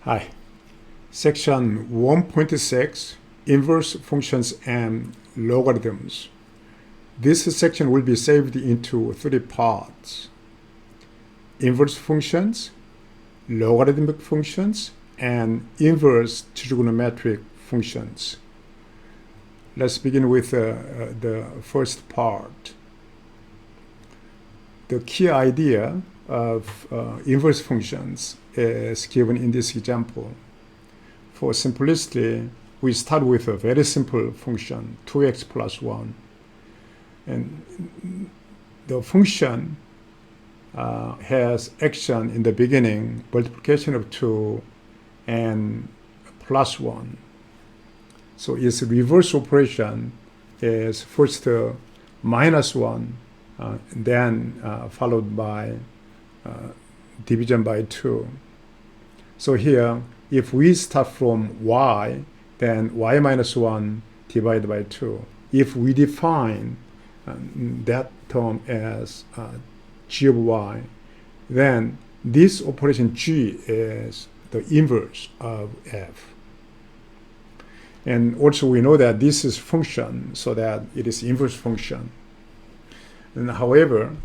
Hi. Section 1.6, Inverse Functions and Logarithms. This section will be saved into three parts: inverse functions, logarithmic functions, and inverse trigonometric functions. Let's begin with the first part. The key idea of inverse functions is given in this example. For simplicity, we start with a very simple function, 2x plus 1. And the function has action in the beginning, multiplication of 2 and plus 1. So its reverse operation is first minus 1, then followed by division by 2. So here, if we start from y, then y minus 1 divided by 2. If we define that term as g of y, then this operation g is the inverse of f. And also we know that this is function, so that it is inverse function. And however,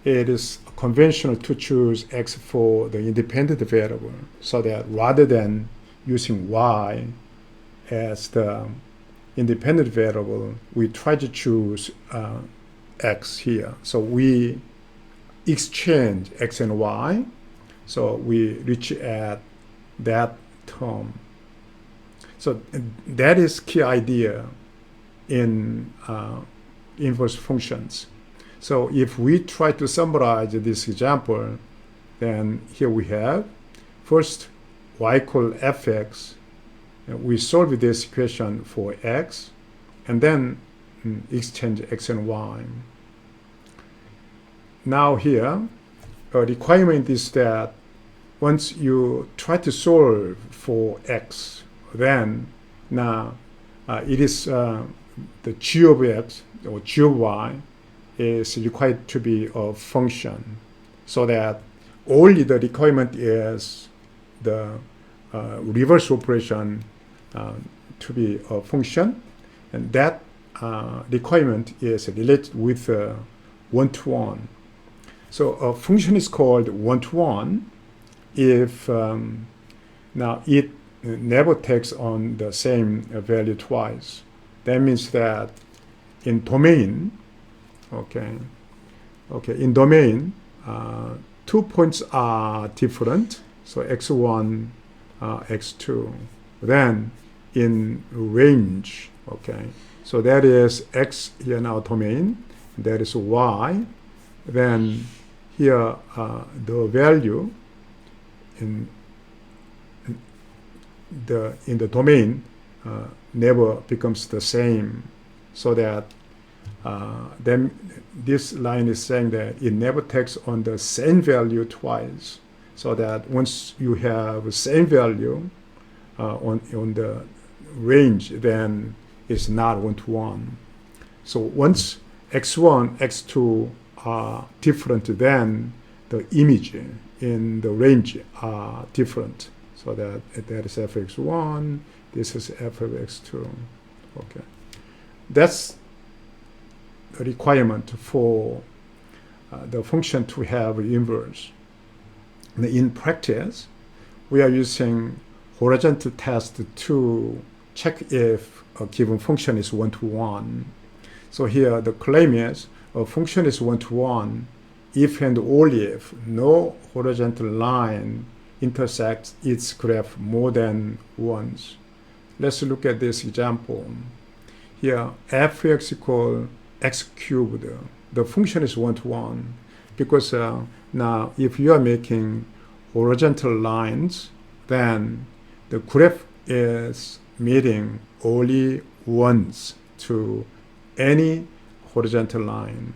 it is conventional to choose x for the independent variable, so that rather than using y as the independent variable, we try to choose x here. So we exchange x and y, so we reach at that term. So that is key idea in inverse functions. So if we try to summarize this example, then here we have first y equal fx. We solve this equation for x, and then exchange x and y. Now here, a requirement is that once you try to solve for x, then now it is the g of x or g of y is required to be a function, so that only the requirement is the reverse operation to be a function, and that requirement is related with one-to-one. So a function is called one-to-one if now it never takes on the same value twice. That means that in domain, in domain, 2 points are different, so x1, x2. Then in range, so that is x here in our domain, that is y. Then here the value in the domain never becomes the same, so that then this line is saying that it never takes on the same value twice, so that once you have the same value on the range, then it's not one-to-one. So once x1, x2 are different, then the image in the range are different. So that is fx1, this is f of x2. That's the requirement for the function to have inverse. In practice, we are using horizontal test to check if a given function is one-to-one. So here the claim is a function is one-to-one if and only if no horizontal line intersects its graph more than once. Let's look at this example. Here fx equal x cubed. The function is one-to-one because now if you are making horizontal lines, then the graph is meeting only once to any horizontal line.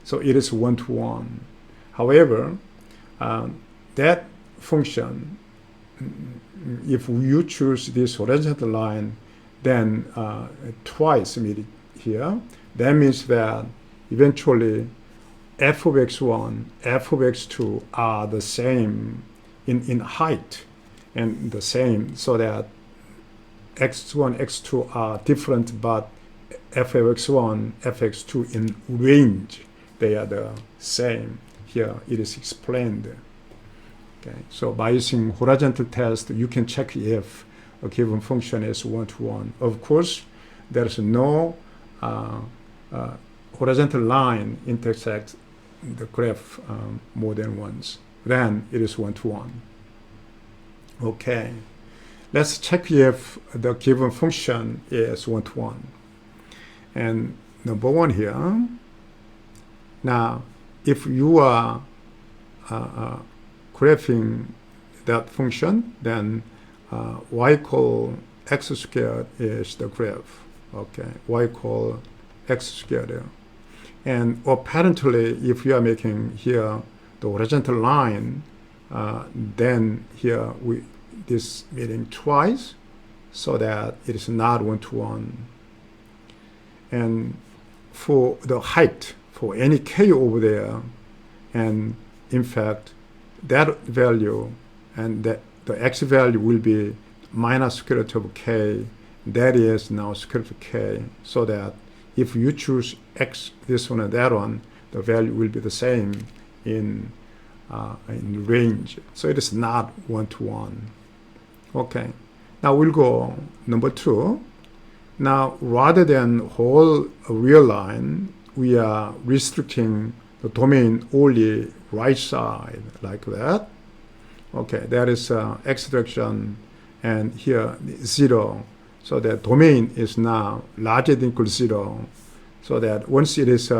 So it is one-to-one. However, that function, if you choose this horizontal line, then twice meet it here. That means that eventually f of x1, f of x2 are the same in height. and the same, so that x1, x2 are different, but f of x1, f of x2 in range, they are the same. Here it is explained. Okay, so by using horizontal test, you can check if a given function is one-to-one. Of course, there is no horizontal line intersects the graph more than once. Then it is one-to-one. Okay, let's check if the given function is one-to-one. And number one here, now if you are graphing that function, then y equal x squared is the graph. Okay, y equal x squared. And apparently, if you are making here the horizontal line, then here this meaning twice, so that it is not one-to-one. And for the height, for any k over there, and in fact, that value and that the x value will be minus square root of k. That is now square root of k, so that if you choose x, this one and that one, the value will be the same in range. So it is not one-to-one. Okay, now we'll go number two. Now, rather than whole real line, we are restricting the domain only right side, like that. Okay, that is x direction, and here 0. So that domain is now larger than equal to 0. So that once it is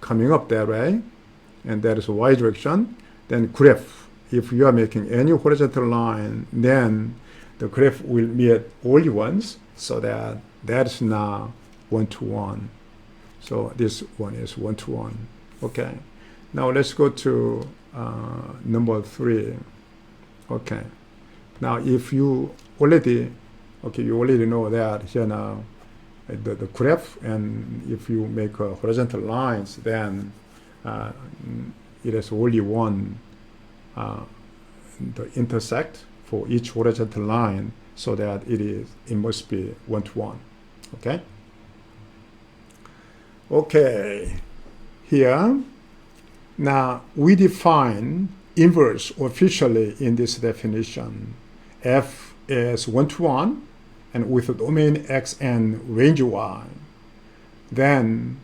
coming up that way, and that is y direction, then graph, if you are making any horizontal line, then the graph will meet only once, so that is now one-to-one. So this one is one-to-one. Okay. Now let's go to number 3. Okay. Now if you already, you already know that here now the graph, and if you make horizontal lines, then it is only one the intersect for each horizontal line, so that it must be one-to-one. Okay. Okay. Here, now we define inverse officially in this definition. F is one-to-one, and with a domain x and range y. Then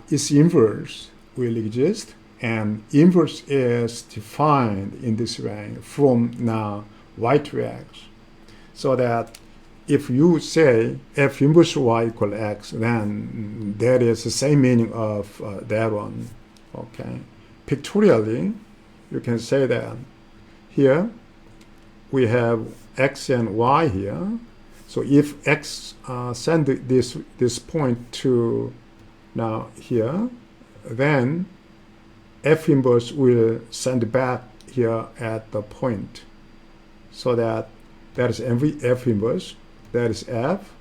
its inverse will exist, and inverse is defined in this way from now y to x. So that if you say f inverse y equal x, then that is the same meaning of that one. Okay. Pictorially, you can say that here we have x and y here. So if x send this point to now here, then f inverse will send back here at the point. So that is f inverse. That is f.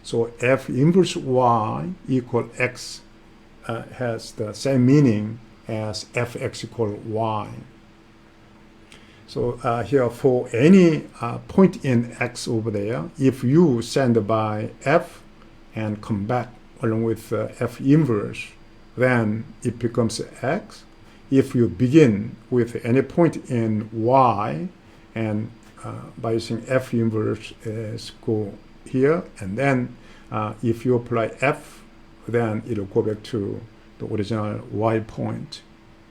So f inverse y equal x has the same meaning as fx equal y. So here for any point in x over there, if you send by f and come back along with f inverse, then it becomes x. If you begin with any point in y and by using f inverse is go here, and then if you apply f, then it will go back to the original y point.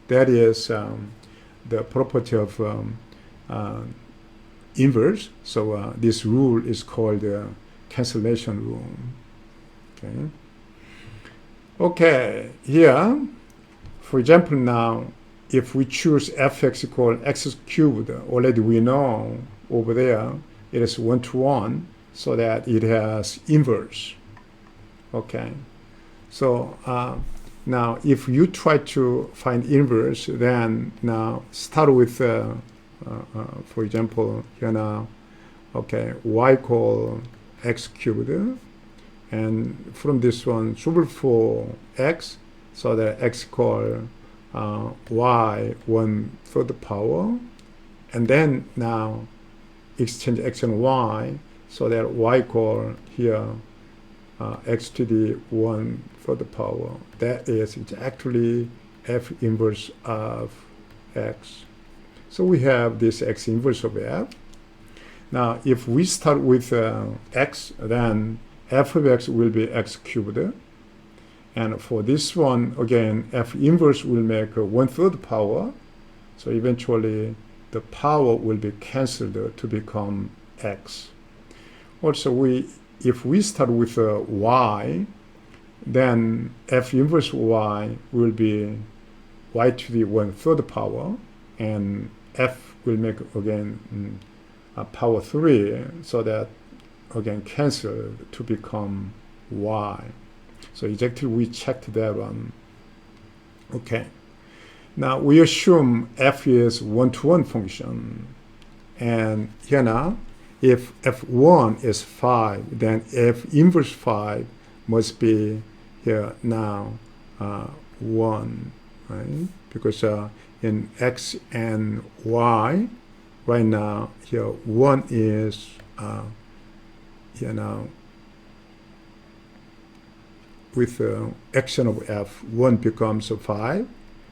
That is the property of inverse. So this rule is called the cancellation rule. Okay. Okay, here, for example, now if we choose fx equal x cubed, already we know over there it is one-to-one, so that it has inverse. Okay, so now if you try to find inverse, then now start with for example here now, okay, y equal x cubed, and from this one solve for x, so that x equal y 1/3 power, and then now exchange x and y, so that y equal here x to the 1/3 power. That is exactly f inverse of x. So we have this x inverse of f. Now, if we start with x, then f of x will be x cubed. And for this one, again, f inverse will make 1/3 power. So eventually, the power will be cancelled to become x. Also, if we start with y, then f inverse y will be y to the 1/3 power, and f will make, again, power 3, so that, again, cancel to become y. So exactly we checked that one. Okay. Now we assume f is one-to-one function. And here now, if f1 is 5, then f inverse 5 must be here now 1, right? Because in x and y, right now, here 1 is here now, with action of f, 1 becomes 5,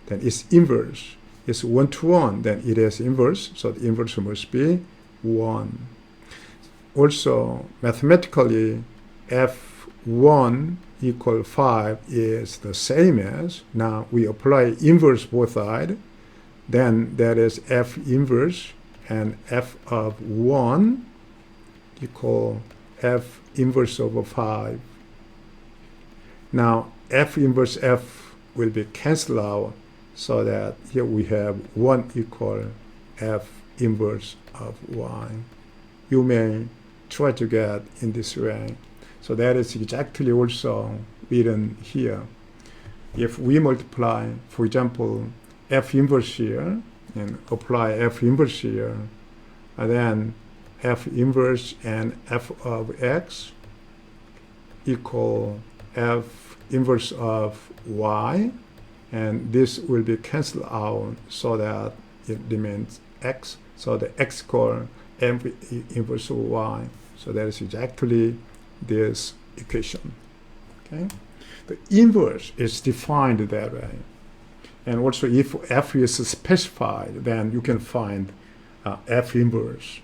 then its inverse is 1-to-1, then it is inverse, so the inverse must be 1. Also, mathematically, f1 equal 5 is the same as, now we apply inverse both sides, then that is f inverse, and f of 1 equal f inverse over 5. Now, f inverse f will be cancelled out, so that here we have 1 equal f inverse of y. You may try to get in this way. So that is exactly also written here. If we multiply, for example, f inverse here, and apply f inverse here, and then f inverse and f of x equal f inverse of y, and this will be cancelled out, so that it remains x, so the x equal f inverse of y. So that is exactly this equation. Okay, the inverse is defined that way, and also if f is specified, then you can find f inverse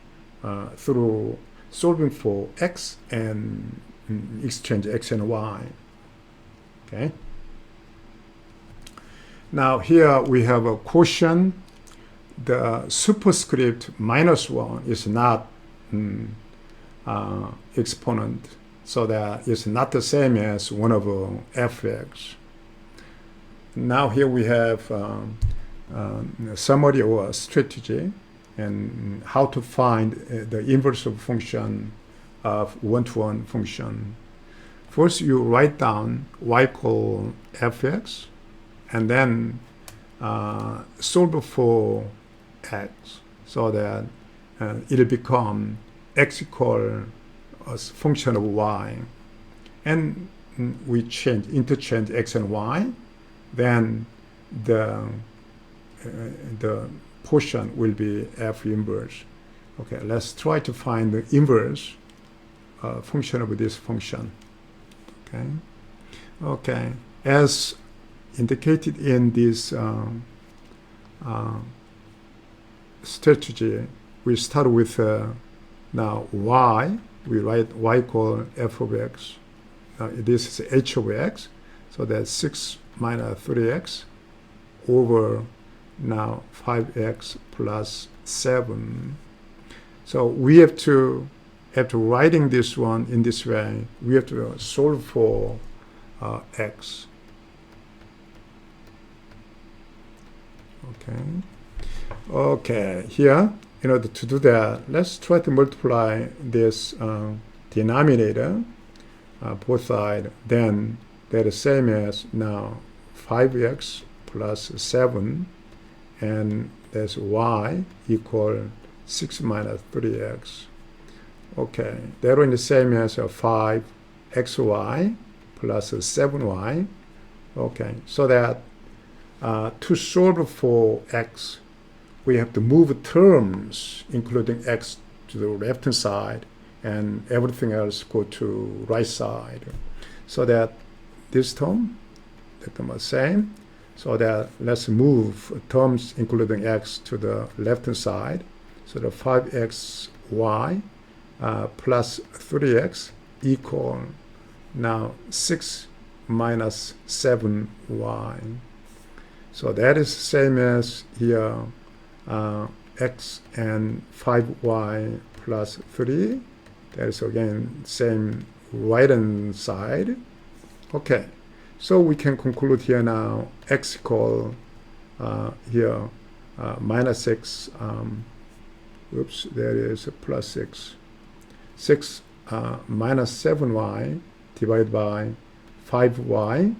through solving for x and exchange x and y. Okay. Now here we have a quotient. The superscript -1 is not exponent, so that it's not the same as 1 over fx. Now here we have a summary or a strategy, and how to find the inverse of function of one-to-one function. First, you write down y equal fx, and then solve for x, so that it'll become x equal a function of y. And we interchange x and y, then the portion will be f inverse. Okay, let's try to find the inverse function of this function. Okay. Okay, as indicated in this strategy, we start with now y. We write y equal f of x. Now this is h of x, so that's 6 minus 3x over now 5x plus 7. So we have to, after writing this one in this way, we have to solve for x. Okay. Okay, here, in order to do that, let's try to multiply this denominator, both sides, then they're the same as now 5x plus 7, and that's y equal 6 minus 3x. Okay, that one is the same as 5xy plus 7y. Okay, so that to solve for x, we have to move terms, including x, to the left hand side, and everything else go to right side. So that this term, the term are same. So that let's move terms including x to the left hand side. So the 5xy plus 3x equal now 6 minus 7y. So that is same as here x and 5y plus 3. That is again same right hand side. Okay, so we can conclude here now x equal here minus 6, oops, there is a plus 6. 6 minus 7y divided by 5y.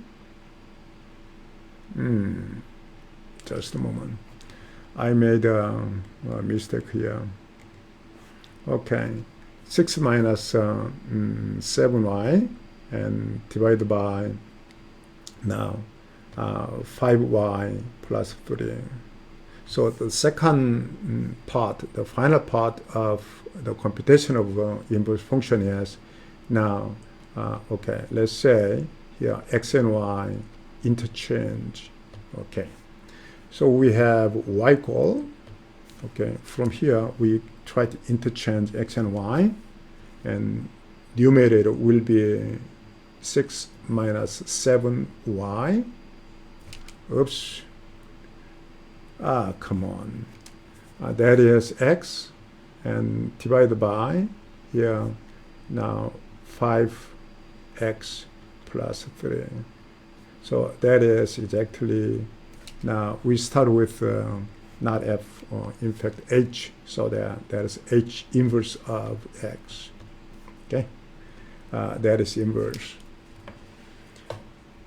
Just a moment. I made a mistake here. Okay, 6 minus 7y and divided by now 5y plus 3. So the second part, the final part of the computation of inverse function is now, okay, let's say here x and y interchange. Okay, so we have y equal, okay, from here we try to interchange x and y, and numerator will be 6 minus 7y. Oops. Come on. That is x, and divided by here now 5x plus 3. So that is exactly, now we start with not f, or in fact h, so that is h inverse of x. Okay, that is inverse.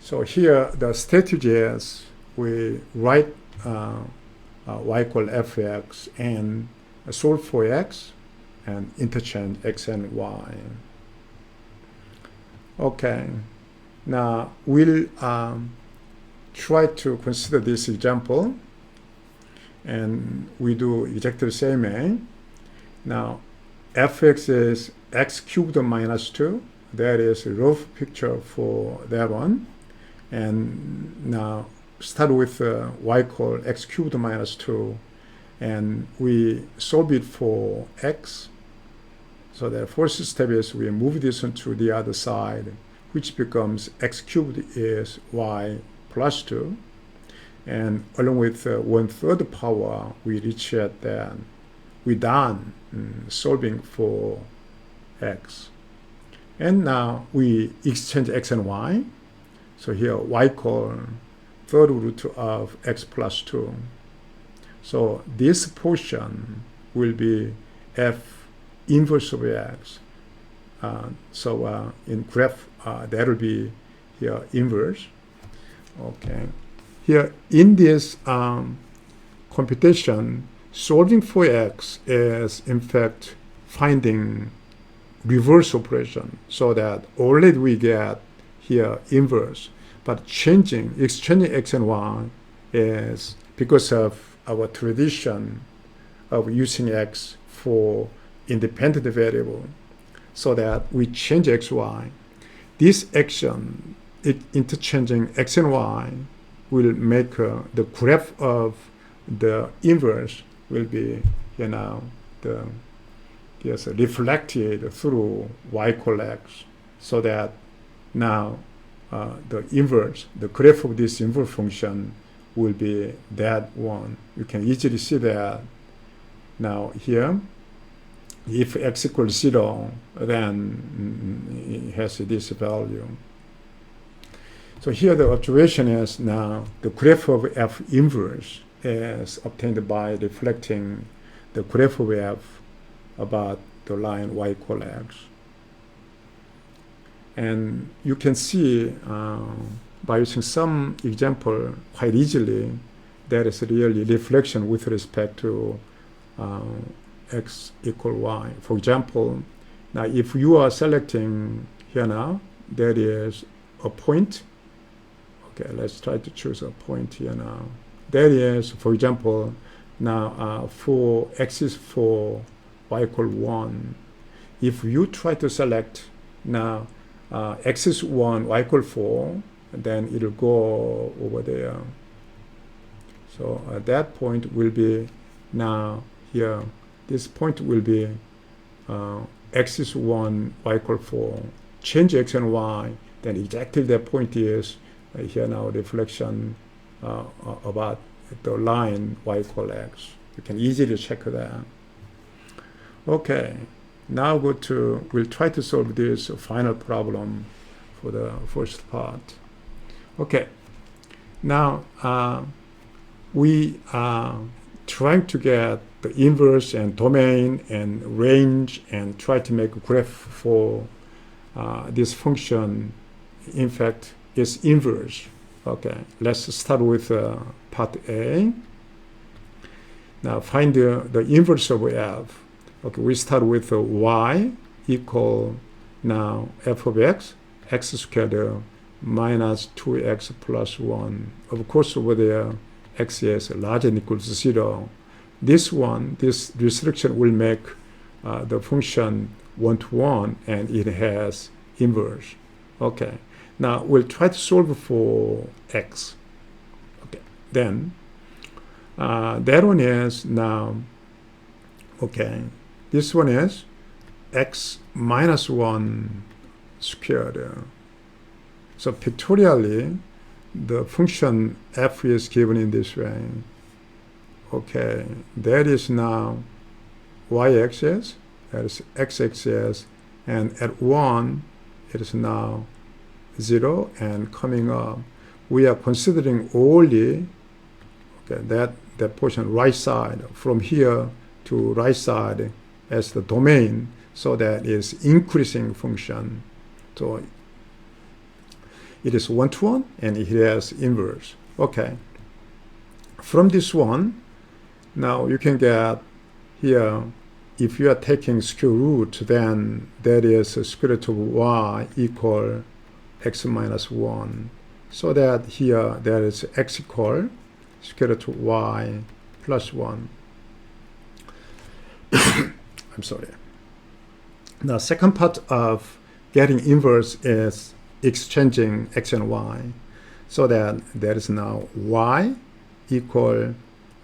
So here the strategy is we write y equal fx and solve for x and interchange x and y. Okay, now we'll try to consider this example, and we do exactly the same way. Now fx is x cubed minus 2. That is a rough picture for that one. And now start with y equal x cubed minus 2, and we solve it for x. So the first step is we move this to the other side, which becomes x cubed is y plus 2, and along with 1/3 power we reach at that we're done solving for x. And now we exchange x and y. So here y equal third root of x plus 2. So this portion will be f inverse of x. So in graph, that will be here inverse. Okay. Here in this computation, solving for x is in fact finding reverse operation, so that already we get here inverse. But exchanging x and y is because of our tradition of using x for independent variable, so that we change x, y. This action, interchanging x and y, will make the graph of the inverse will be, reflected through y equal x, so that now the inverse, the graph of this inverse function will be that one. You can easily see that now here. If x equals 0, then it has this value. So here the observation is now the graph of f inverse is obtained by reflecting the graph of f about the line y equal x. And you can see by using some example quite easily that is really reflection with respect to x equal y. For example, now if you are selecting here now, there is a point. Okay, let's try to choose a point here now. There is, for example, now for x is for y equal 1. If you try to select now x is 1, y equal 4, then it'll go over there. So at that point will be now here. This point will be x is 1, y equal 4. Change x and y, then exactly that point is here now reflection about the line y equal x. You can easily check that. Okay, now we'll try to solve this final problem for the first part. Okay, now we are trying to get the inverse and domain and range and try to make a graph for this function. In fact, is inverse. Okay, let's start with part A. Now find the inverse of f. Okay, we start with y equal now f of x squared minus 2x plus 1. Of course, over there, x is larger than or equal to 0. This restriction will make the function 1-to-1, and it has inverse. Okay, now we'll try to solve for x. Okay, then that one is now, okay, this one is x minus 1 squared. So pictorially, the function f is given in this way. Okay, that is now y-axis, that is x-axis, and at 1, it is now 0, and coming up, we are considering only that portion right side, from here to right side as the domain, so that is increasing function. So it is 1-to-1 and it has inverse. Okay, from this one, now you can get here, if you are taking square root, then that is square root of y equal x minus 1. So that here there is x equal square root of y plus 1. I'm sorry. The second part of getting inverse is exchanging x and y. So that there is now y equal,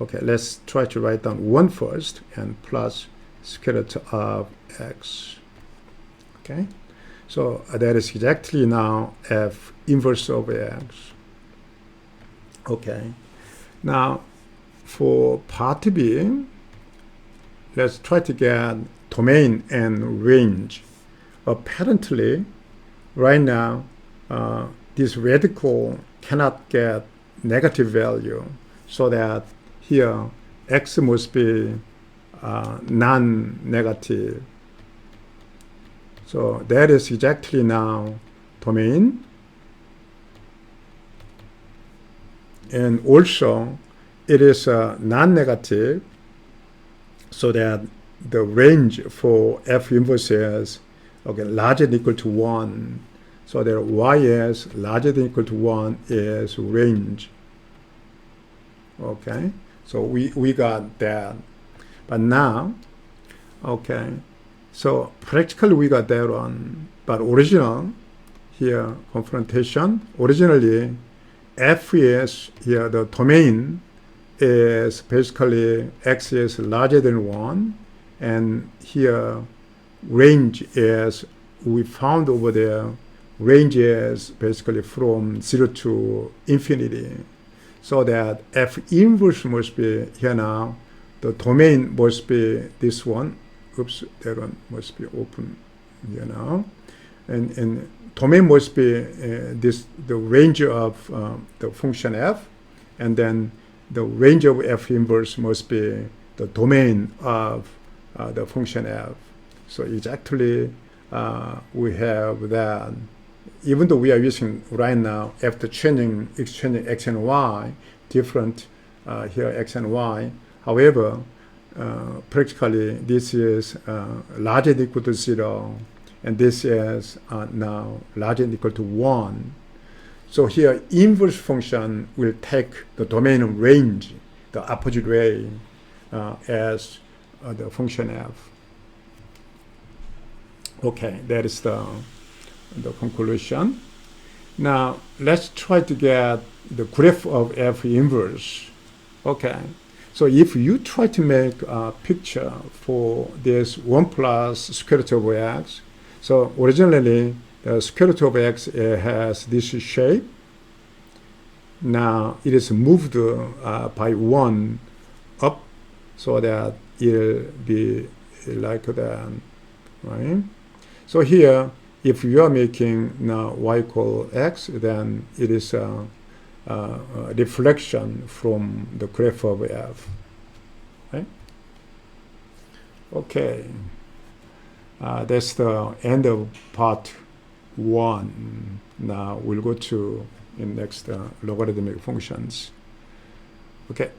okay, let's try to write down 1 first, and plus square root of x. Okay, so that is exactly now f inverse of x. Okay, now for part B, let's try to get domain and range. Apparently, right now, this radical cannot get negative value, so that here x must be non-negative. So that is exactly now domain. And also, it is non-negative, so that the range for f inverse is, okay, larger than or equal to 1. So that y is larger than or equal to 1 is range. Okay, so we got that. But now, okay, so practically we got that one. But original, here, confrontation, originally, f is, here, the domain is basically x is larger than 1. And here, range is, we found over there, range is basically from 0 to infinity. So that f inverse must be here now, the domain must be this one. Oops, that one must be open here now. And domain must be the range of the function f, and then the range of f inverse must be the domain of the function f. So exactly we have that. Even though we are using right now, after exchanging x and y, different here x and y. However, practically this is larger than or equal to 0, and this is now larger than or equal to 1. So here inverse function will take the domain of range, the opposite way, as the function f. Okay, that is the conclusion. Now let's try to get the graph of f inverse. Okay, so if you try to make a picture for this 1 plus square root of x, so originally the square root of x has this shape. Now it is moved by 1 up so that it'll be like that, right? So here, if you are making now y equal x, then it is a reflection from the graph of f, right? Okay, that's the end of part 1. Now we'll go to in next logarithmic functions. Okay.